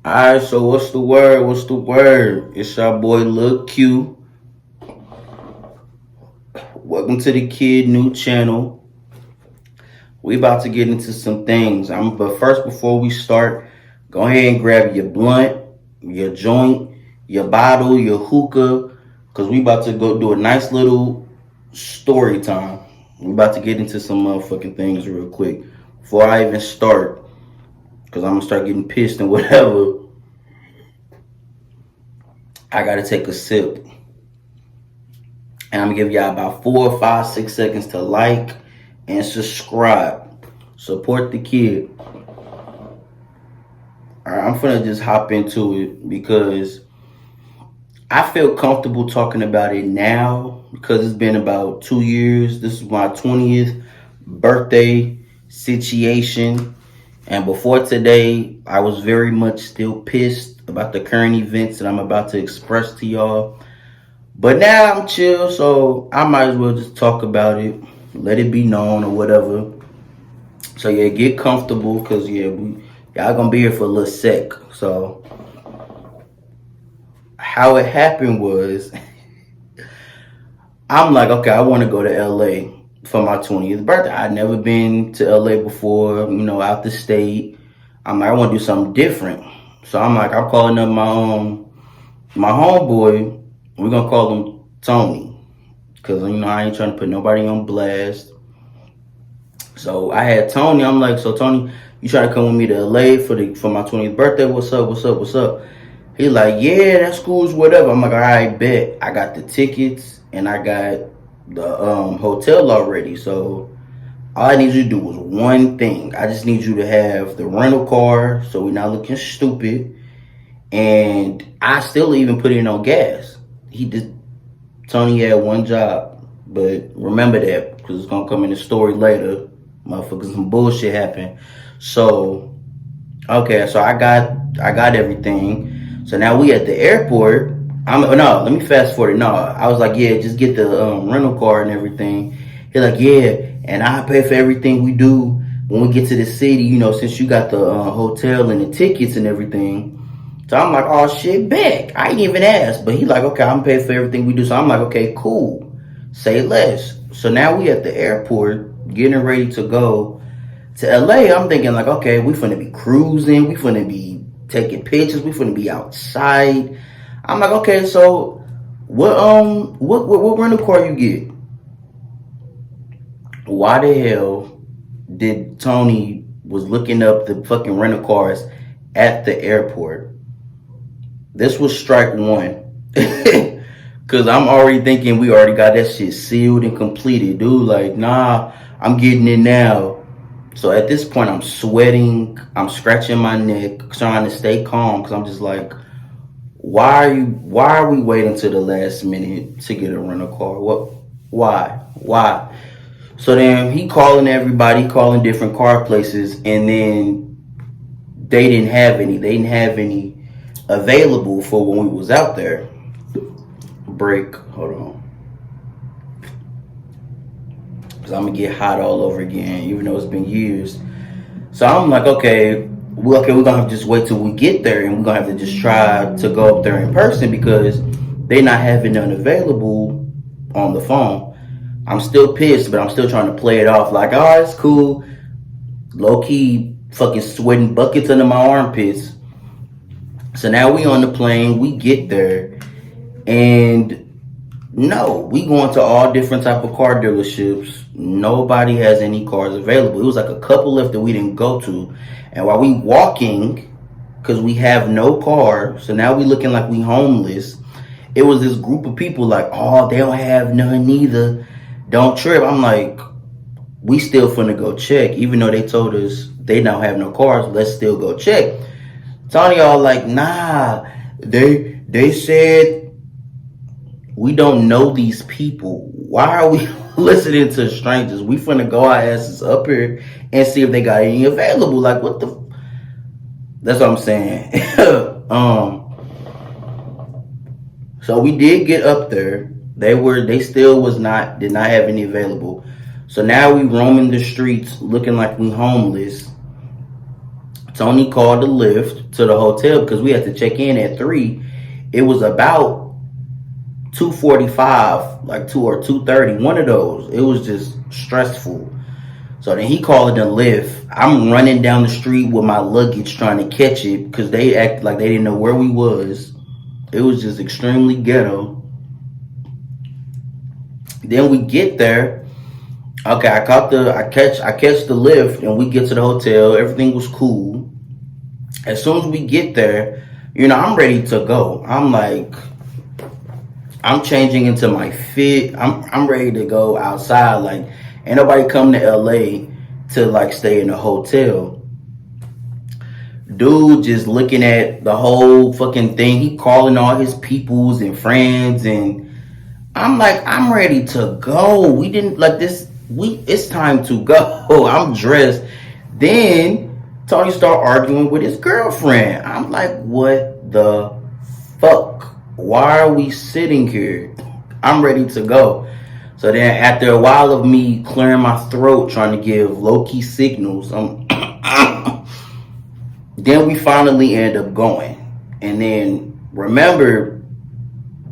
Alright, so what's the word? What's the word? It's your boy Lil Q. Welcome to the Kid New Channel. We about to get into some things. But first, before we start, go ahead and grab your blunt, your joint, your bottle, your hookah, cause we about to go do a nice little story time. We about to get into some motherfucking things real quick before I even start, cause I'm gonna start getting pissed and whatever. I gotta take a sip. And I'm gonna give y'all about 4, 5, 6 seconds to like and subscribe. Support the kid. Alright, I'm finna just hop into it because I feel comfortable talking about it now because it's been about 2 years. This is my 20th birthday situation. And before today, I was very much still pissed about the current events that I'm about to express to y'all. But now I'm chill, so I might as well just talk about it, let it be known or whatever. So yeah, get comfortable, cause y'all gonna be here for a little sec. So how it happened was, I'm like, okay, I want to go to LA for my 20th birthday. I'd never been to LA before, out the state. I'm like, I want to do something different. So I'm calling up my homeboy. We're gonna call him Tony, cause I ain't trying to put nobody on blast. So I had Tony. I'm like, so Tony, you trying to come with me to LA for my 20th birthday? What's up? What's up? What's up? He like, yeah, that's cool, whatever. I'm like, all right, bet. I got the tickets and I got the hotel already. So all I need you to do was one thing. I just need you to have the rental car, so we're not looking stupid. And I still even put in on gas. Tony had one job, but remember that because it's gonna come in the story later. Motherfuckers, some bullshit happened. So okay, so I got everything. So now we at the airport. No, let me fast forward. No, I was like, yeah, just get the rental car and everything. He's like, yeah, and I pay for everything we do when we get to the city. Since you got the hotel and the tickets and everything. So I'm like, oh shit, back. I ain't even asked, but he like, okay, I'm paying for everything we do. So I'm like, okay, cool. Say less. So now we at the airport, getting ready to go to LA. I'm thinking like, okay, we finna be cruising, we finna be taking pictures, we finna be outside. I'm like, okay, so what rental car you get? Why the hell did Tony was looking up the fucking rental cars at the airport? This was strike one. Cause I'm already thinking we already got that shit sealed and completed, dude. Like, nah, I'm getting it now. So at this point, I'm sweating, I'm scratching my neck, trying to stay calm, because I'm just like, why are we waiting till the last minute to get a rental car? Why? So then he calling everybody, calling different car places, and then they didn't have any available for when we was out there. Break, hold on. Because I'm going to get hot all over again, even though it's been years. So I'm like, okay, we're going to have to just wait till we get there, and we're going to have to just try to go up there in person because they're not having none available on the phone. I'm still pissed, but I'm still trying to play it off like, oh, it's cool. Low-key fucking sweating buckets under my armpits. So now we on the plane, we get there, and no, we going to all different type of car dealerships. Nobody has any cars available. It was like a couple left that we didn't go to. And while we walking, because we have no car, so now we looking like we homeless. It was this group of people like, oh, they don't have none neither. Don't trip. I'm like, we still finna go check. Even though they told us they don't have no cars, let's still go check. Tony all like, nah, they said we don't know these people. Why are we listening to strangers? We finna go our asses up here and see if they got any available. Like, what the? That's what I'm saying. So we did get up there. They still did not have any available. So now we roaming the streets looking like we homeless, Tony called the Lyft to the hotel because we had to check in at 3. It was about 2:45, like 2 or 2:30, one of those. It was just stressful. So then he called the Lyft. I'm running down the street with my luggage trying to catch it because they acted like they didn't know where we was. It was just extremely ghetto. Then we get there. Okay, I catch the Lyft and we get to the hotel. Everything was cool. As soon as we get there, I'm ready to go. I'm like, I'm changing into my fit. I'm ready to go outside. Like, ain't nobody come to LA to like stay in a hotel. Dude just looking at the whole fucking thing. He calling all his peoples and friends, and I'm like, I'm ready to go. We didn't like this. It's time to go. I'm dressed. Then Tony start arguing with his girlfriend. I'm like, what the fuck? Why are we sitting here? I'm ready to go. So then after a while of me clearing my throat, trying to give low-key signals, then we finally end up going. And then remember,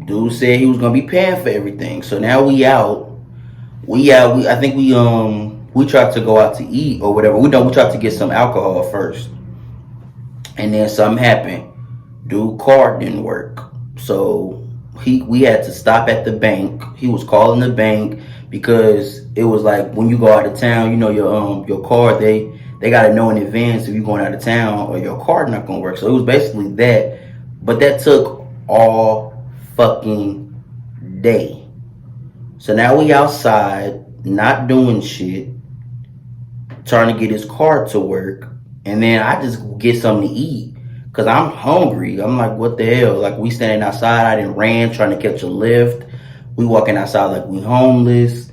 dude said he was gonna be paying for everything. So now we out. I think we tried to go out to eat or whatever. We tried to get some alcohol first. And then something happened. Dude card didn't work. So we had to stop at the bank. He was calling the bank because it was like when you go out of town, your card, they gotta know in advance if you're going out of town or your card not gonna work. So it was basically that. But that took all fucking day. So now we outside, not doing shit, trying to get his card to work. And then I just get something to eat because I'm hungry. I'm like, what the hell? Like, we standing outside. I done ran trying to catch a lift. We walking outside like we homeless.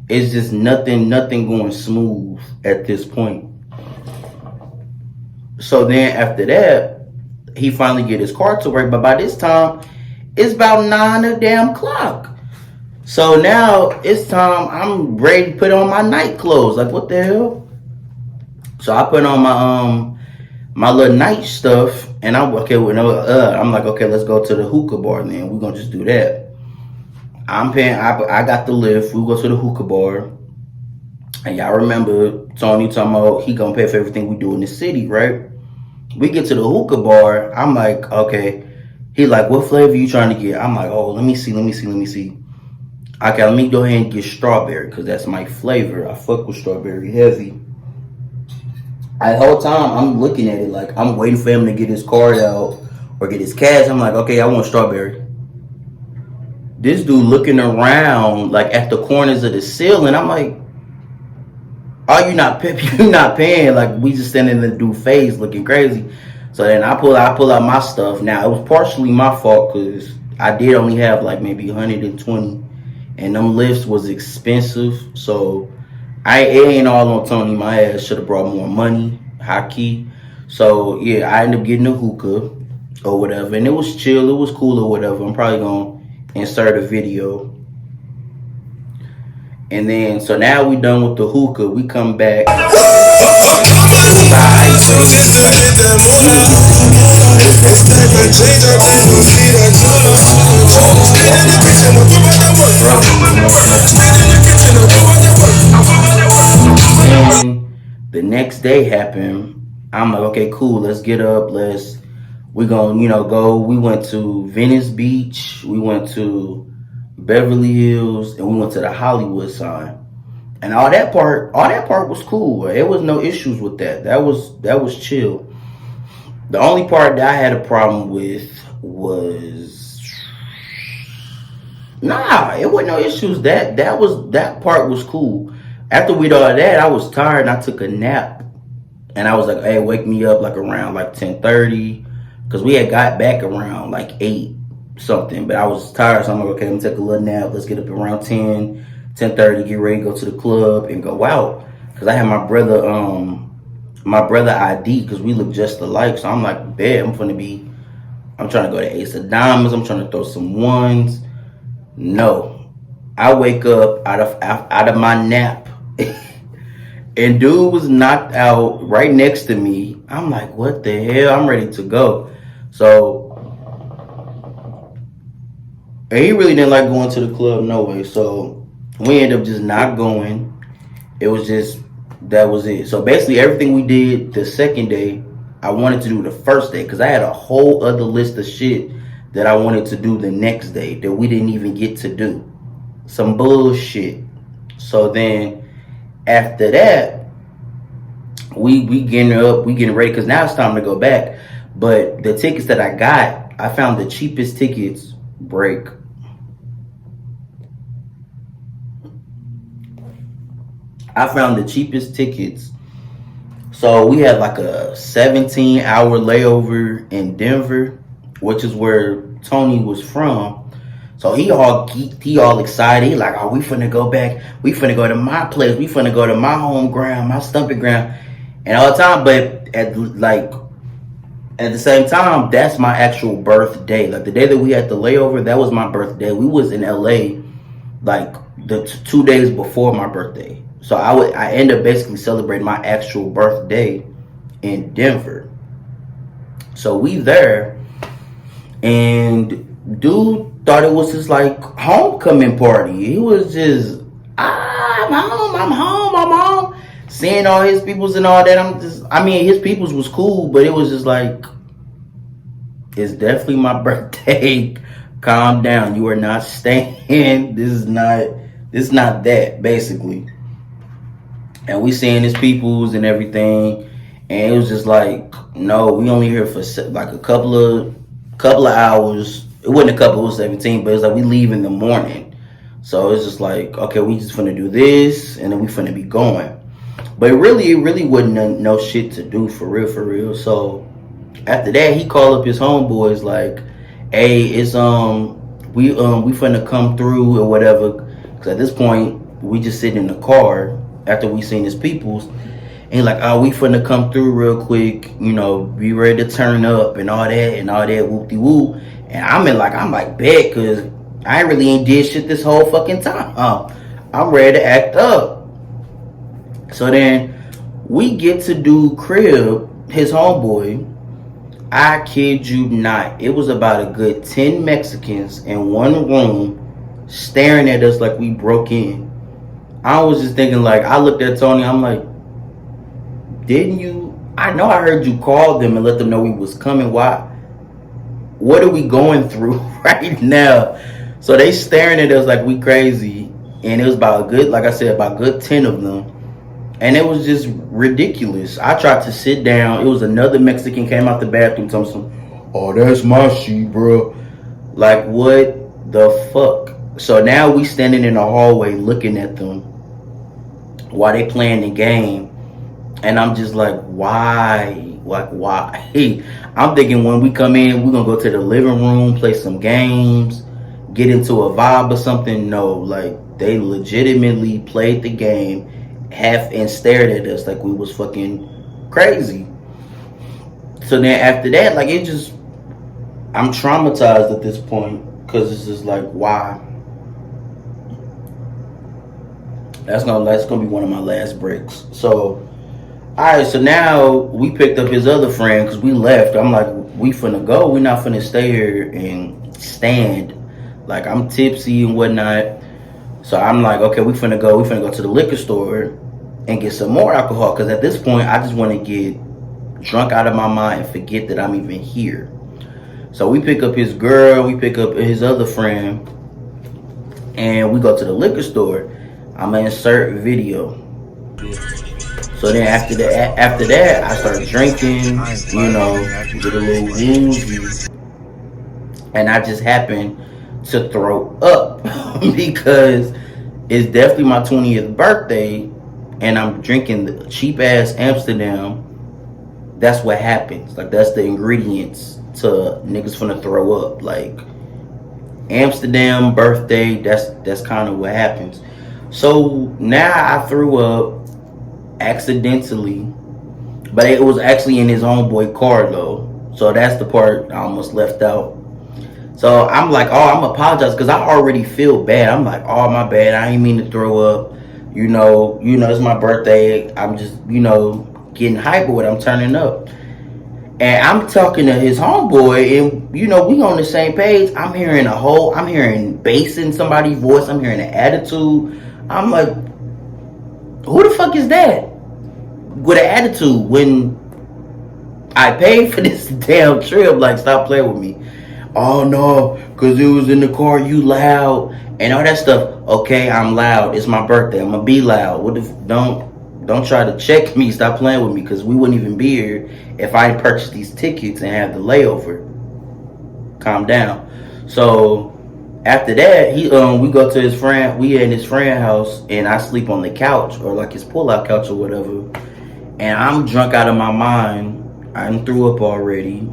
It's just nothing going smooth at this point. So then after that, he finally get his card to work. But by this time, it's about 9 o'clock. So now it's time. I'm ready to put on my night clothes. Like, what the hell? So I put on my little night stuff, and I'm okay with I'm like, okay, let's go to the hookah bar. Then we're gonna just do that. I'm paying. I got the Lyft. We go to the hookah bar, and y'all remember Tony talking about he gonna pay for everything we do in the city, right? We get to the hookah bar. I'm like, okay. He like, what flavor you trying to get? I'm like, oh, let me see. Okay, let me go ahead and get strawberry because that's my flavor. I fuck with strawberry heavy. The whole time I'm looking at it like I'm waiting for him to get his card out or get his cash. I'm like, okay, I want strawberry. This dude looking around like at the corners of the ceiling. I'm like, oh, you not paying. Like, we just standing in the dude's face looking crazy. So then I pull out my stuff. Now it was partially my fault because I did only have like maybe 120. And them lifts was expensive, so it ain't all on Tony. My ass should have brought more money, high key. So yeah, I ended up getting a hookah or whatever, and it was chill, it was cool or whatever. I'm probably gonna insert a video. And then so now we done with the hookah. We come back. The next day happened. I'm like, okay, cool. Let's get up. We gonna, go. We went to Venice Beach. We went to Beverly Hills, and we went to the Hollywood sign. And all that part was cool. There was no issues with that. That was chill. The only part that I had a problem with was it wasn't no issues. That part was cool. After we did all that, I was tired and I took a nap. And I was like, hey, wake me up like around like 10:30. Because we had got back around like 8 something. But I was tired, so I'm like, okay, let me take a little nap. Let's get up around 10:30, get ready to go to the club and go out. Because I had my brother ID because we look just alike. So I'm like, bet I'm trying to go to Ace of Diamonds. I'm trying to throw some ones. No. I wake up out of my nap. And dude was knocked out right next to me. I'm like, what the hell? I'm ready to go. So, and he really didn't like going to the club no way. So we ended up just not going. It was just, that was it. So basically everything we did the second day, I wanted to do the first day because I had a whole other list of shit that I wanted to do the next day that we didn't even get to do. Some bullshit. So then after that, we getting up, we getting ready because now it's time to go back. But the tickets that I got, I found the cheapest tickets break. I found the cheapest tickets. So we had like a 17-hour layover in Denver, which is where Tony was from. So he all geeked, he all excited. He like, oh, we finna go back. We finna go to my place. We finna go to my home ground, my stomping ground, and all the time. But at the same time, that's my actual birthday. Like the day that we had the layover, that was my birthday. We was in LA like the 2 days before my birthday. So I end up basically celebrating my actual birthday in Denver. So we there, and dude thought it was his like homecoming party. He was just, I'm home, I'm home, I'm home. Seeing all his peoples and all that. I mean, his peoples was cool, but it was just like, it's definitely my birthday. Calm down. You are not staying. This is not that, basically. And we seeing his peoples and everything, and it was just like, no, we only here for like a couple of hours. It wasn't a couple, it was 17, but it's like we leave in the morning. So it's just like, okay, we just finna do this, and then we finna be going. But it really wasn't no shit to do for real. So after that, he called up his homeboys like, hey, it's we finna come through or whatever. Cause at this point, we just sitting in the car after we seen his peoples, and he like, oh, we finna come through real quick, you know, be ready to turn up and all that, whoop-de-whoop. And I'm like, bet, cause I really ain't did shit this whole fucking time. I'm ready to act up. So then we get to do Crib, his homeboy. I kid you not, it was about a good 10 Mexicans in one room staring at us like we broke in. I was just thinking, like, I looked at Tony, I'm like, didn't you? I know I heard you call them and let them know we was coming. Why? What are we going through right now? So they staring at us like we crazy. And it was about a good, like I said, about a good 10 of them. And it was just ridiculous. I tried to sit down. It was another Mexican came out the bathroom telling me, oh, that's my sheet, bro. Like, what the fuck? So now we standing in the hallway looking at them while they playing the game. And I'm just like, why? Like, why? I'm thinking when we come in, we're going to go to the living room, play some games, get into a vibe or something. No, like, they legitimately played the game half and stared at us like we was fucking crazy. So then after that, like, it just, I'm traumatized at this point because it's just like, why? That's gonna be one of my last breaks. So, alright, so now we picked up his other friend because we left. I'm like, we finna go. We not finna stay here and stand. Like, I'm tipsy and whatnot. So I'm like, okay, we finna go to the liquor store and get some more alcohol. Because at this point, I just want to get drunk out of my mind and forget that I'm even here. So we pick up his girl, we pick up his other friend, and we go to the liquor store. I'm gonna insert video. So then after that, I start drinking, you know, get a little woozy, and I just happen to throw up because it's definitely my 20th birthday, and I'm drinking the cheap ass Amsterdam. That's what happens. Like, that's the ingredients to niggas finna throw up. Like, Amsterdam birthday, that's kind of what happens. So now I threw up accidentally, but it was actually in his own boy car though. So that's the part I almost left out. So I'm like, oh, I'm apologize because I already feel bad. I'm like, oh, my bad. I ain't mean to throw up. It's my birthday. I'm just, getting hyper with it. I'm turning up. And I'm talking to his homeboy, and we on the same page. I'm hearing bass in somebody's voice. I'm hearing an attitude. I'm like, who the fuck is that with an attitude when I paid for this damn trip? Like, stop playing with me. Oh no, cause it was in the car. You loud and all that stuff. Okay, I'm loud. It's my birthday. I'm gonna be loud. What if don't try to check me. Stop playing with me, cause we wouldn't even be here if I purchased these tickets and had the layover. Calm down. So after that, we go to his friend. We in his friend house, and I sleep on the couch or like his pull-out couch or whatever. And I'm drunk out of my mind. I threw up already.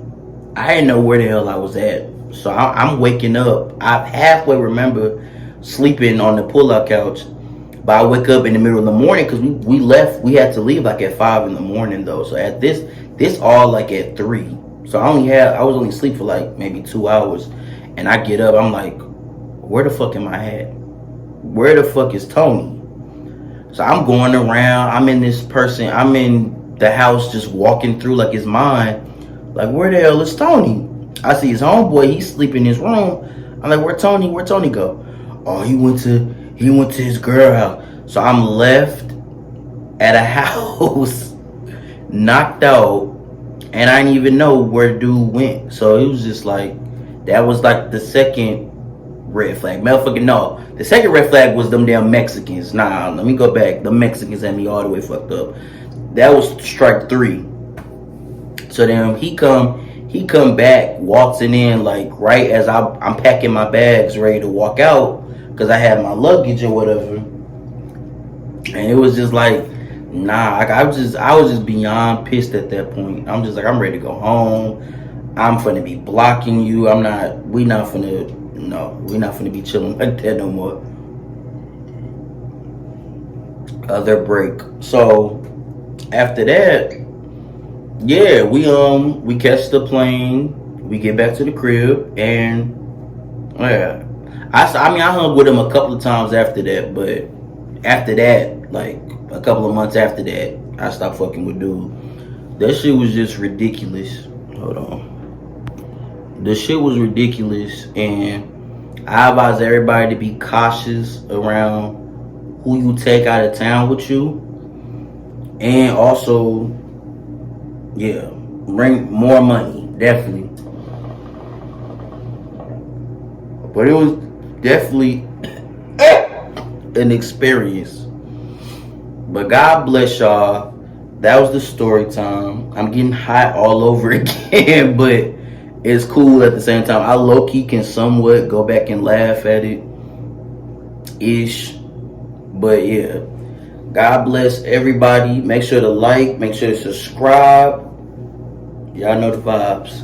I didn't know where the hell I was at. So I'm waking up. I halfway remember sleeping on the pull-out couch, but I wake up in the middle of the morning because we left. We had to leave like at 5 in the morning though. So at this all like at 3. So I was only asleep for like maybe 2 hours, and I get up. I'm like, where the fuck am I at? Where the fuck is Tony? So I'm going around. I'm in the house just walking through like his mind. Like, where the hell is Tony? I see his homeboy. He's sleeping in his room. I'm like, where Tony? Where Tony go? Oh, he went to his girl house. So I'm left at a house, knocked out, and I didn't even know where dude went. So it was just like, that was like the second red flag. Motherfucking no. The second red flag was them damn Mexicans. Nah, let me go back. The Mexicans had me all the way fucked up. That was strike 3. So then he come back, walks in like right as I'm packing my bags, ready to walk out, because I had my luggage or whatever. And it was just like, nah, I was just beyond pissed at that point. I'm just like, I'm ready to go home. I'm finna be blocking you. We not finna be chilling like that no more. Other break. So after that, yeah, we catch the plane, we get back to the crib, and yeah, I hung with him a couple of times after that, but after that, like a couple of months after that, I stopped fucking with dude. That shit was just ridiculous. Hold on. The shit was ridiculous, and I advise everybody to be cautious around who you take out of town with you, and also, yeah, bring more money, definitely. But it was definitely an experience. But God bless y'all. That was the story time. I'm getting hot all over again, but it's cool at the same time. I low-key can somewhat go back and laugh at it ish. But yeah, God bless everybody. Make sure to like, make sure to subscribe. Y'all know the vibes.